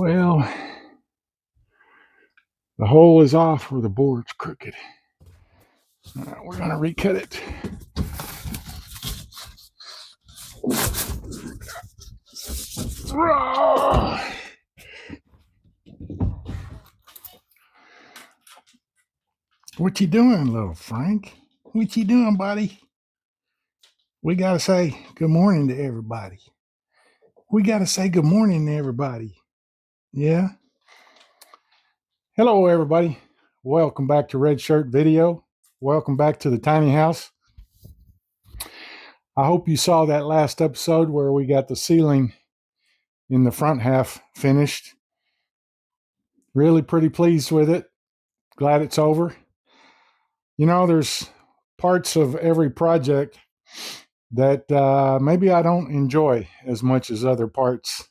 Well, the hole is off where the board's crooked. We're going to recut it. What you doing, little Frank? What you doing, buddy? We got to say good morning to everybody. We got to say good morning to everybody. Yeah? Hello, everybody. Welcome back to Red Shirt Video. Welcome back to the tiny house. I hope you saw that last episode where we got the ceiling in the front half finished. Really pretty pleased with it. Glad it's over. You know, there's parts of every project that maybe I don't enjoy as much as other parts.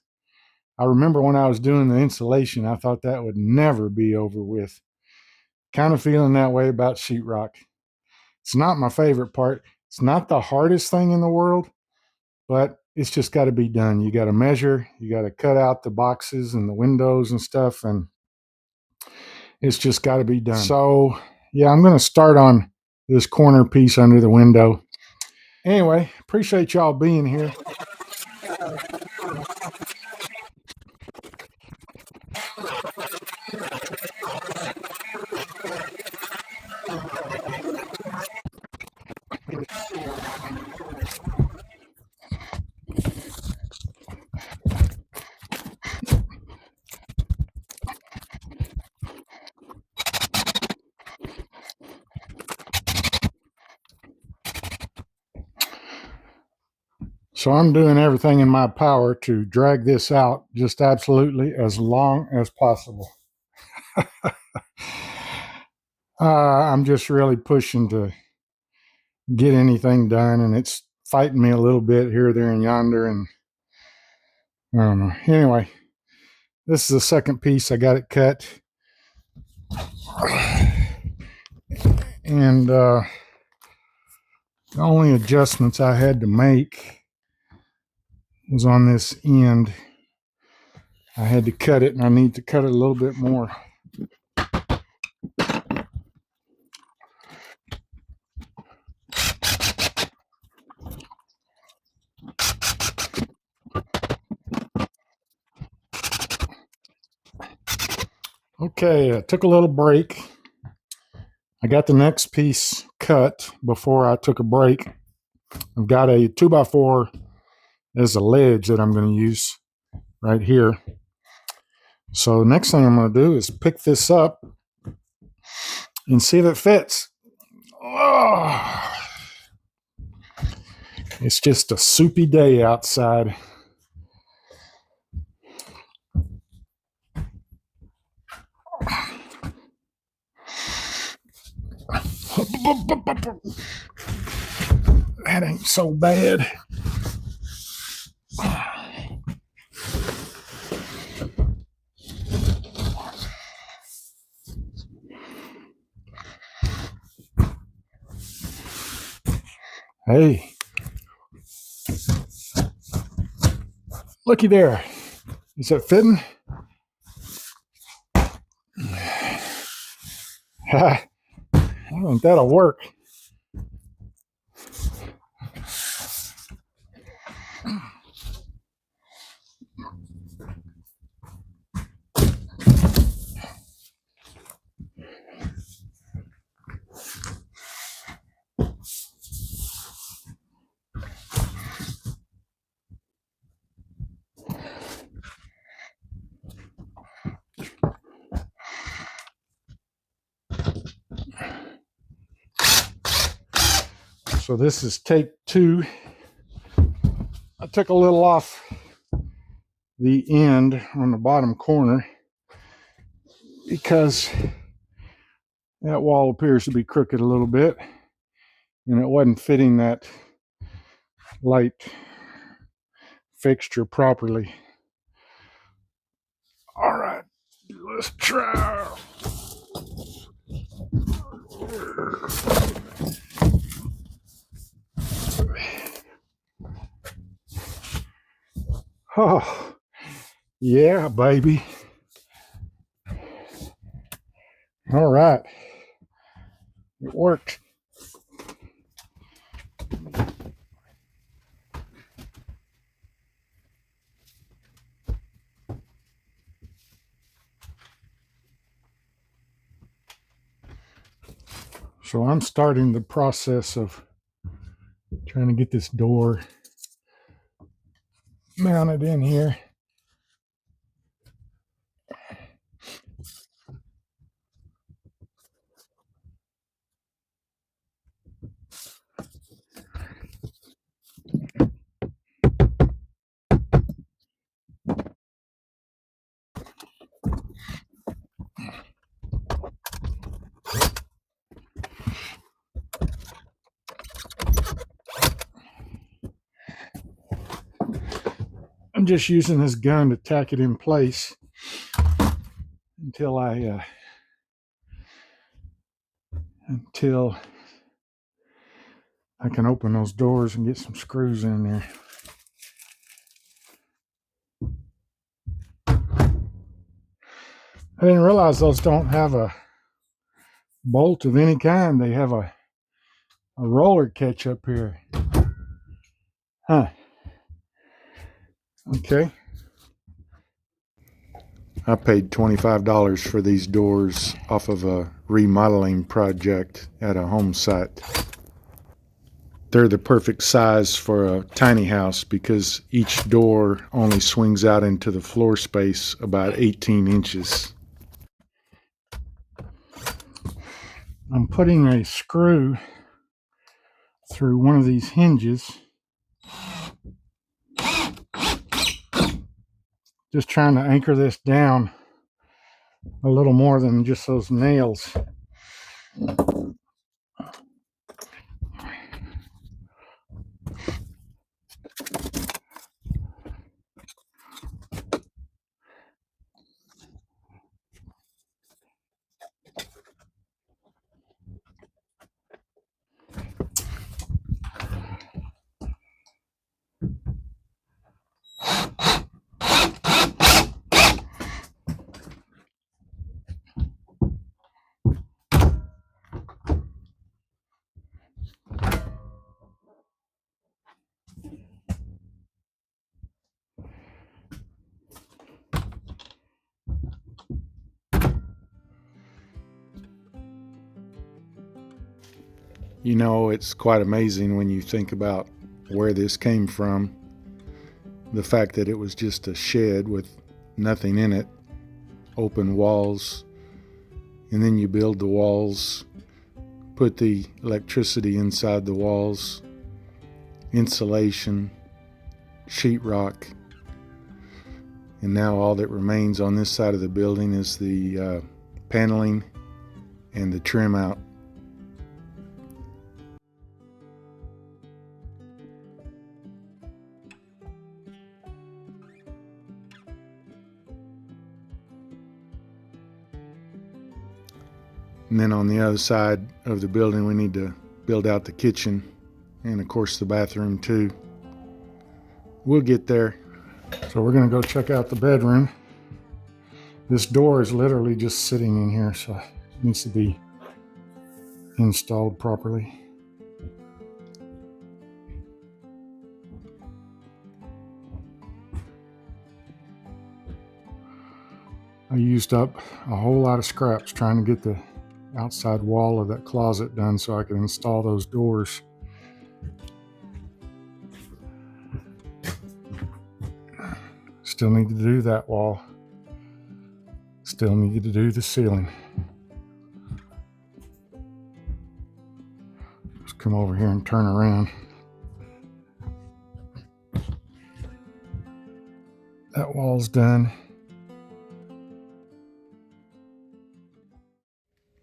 I remember when I was doing the insulation, I thought that would never be over with. Kind of feeling that way about sheetrock. It's not my favorite part. It's not the hardest thing in the world, but it's just got to be done. You got to measure, you got to cut out the boxes and the windows and stuff, and it's just got to be done. So, yeah, I'm going to start on this corner piece under the window. Anyway, appreciate y'all being here. So I'm doing everything in my power to drag this out just absolutely as long as possible. I'm just really pushing to get anything done, and it's fighting me a little bit here, there, and yonder, and I don't know. Anyway, this is the second piece. I got it cut. And the only adjustments I had to make was on this end. I had to cut it, and I need to cut it a little bit more. Okay, I took a little break. I got the next piece cut before I took a break. I've got a 2x4 as a ledge that I'm going to use right here. So the next thing I'm going to do is pick this up and see if it fits. Oh, it's just a soupy day outside. That ain't so bad. Hey, looky there. Is it fitting? I think that'll work. So this is take 2. I took a little off the end on the bottom corner because that wall appears to be crooked a little bit, and it wasn't fitting that light fixture properly. All right, let's try. Oh, yeah, baby. All right, it worked. So I'm starting the process of trying to get this door mounted in here. I'm just using this gun to tack it in place until I can open those doors and get some screws in there. I didn't realize those don't have a bolt of any kind. They have a roller catch up here. Huh. Okay. I paid $25 for these doors off of a remodeling project at a home site. They're the perfect size for a tiny house because each door only swings out into the floor space about 18 inches. I'm putting a screw through one of these hinges. Just trying to anchor this down a little more than just those nails. You know, it's quite amazing when you think about where this came from. The fact that it was just a shed with nothing in it, open walls, and then you build the walls, put the electricity inside the walls, insulation, sheetrock, and now all that remains on this side of the building is the paneling and the trim out. And then on the other side of the building, we need to build out the kitchen and, of course, the bathroom too. We'll get there. So we're going to go check out the bedroom. This door is literally just sitting in here, so it needs to be installed properly. I used up a whole lot of scraps trying to get the outside wall of that closet done so I can install those doors. Still need to do that wall. Still need to do the ceiling. Let's come over here and turn around. That wall's done.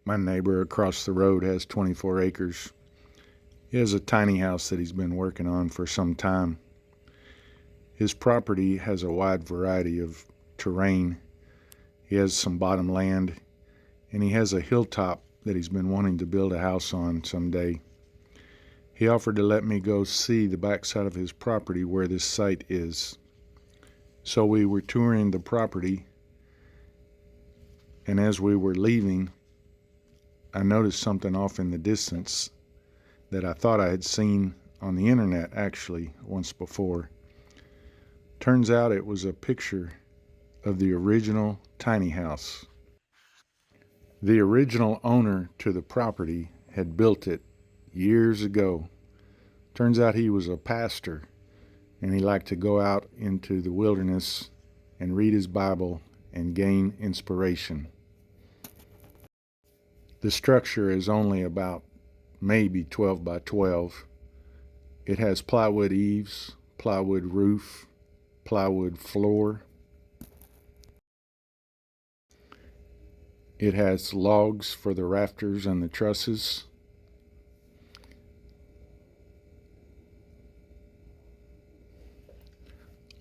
My neighbor across the road has 24 acres. He has a tiny house that he's been working on for some time. His property has a wide variety of terrain. He has some bottom land, and he has a hilltop that he's been wanting to build a house on someday. He offered to let me go see the backside of his property where this site is. So we were touring the property, and as we were leaving, I noticed something off in the distance that I thought I had seen on the internet actually once before. Turns out it was a picture of the original tiny house. The original owner to the property had built it years ago. Turns out he was a pastor and he liked to go out into the wilderness and read his Bible and gain inspiration. The structure is only about maybe 12 by 12. It has plywood eaves, plywood roof, plywood floor. It has logs for the rafters and the trusses.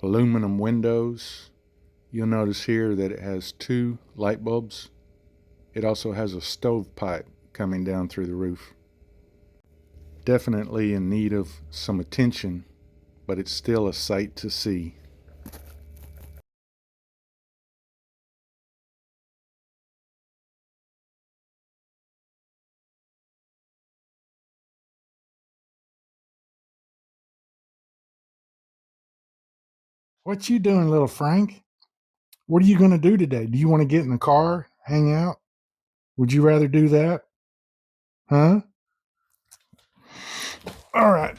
Aluminum windows. You'll notice here that it has 2 light bulbs. It also has a stovepipe coming down through the roof. Definitely in need of some attention, but it's still a sight to see. What you doing, little Frank? What are you going to do today? Do you want to get in the car, hang out? Would you rather do that? Huh? All right.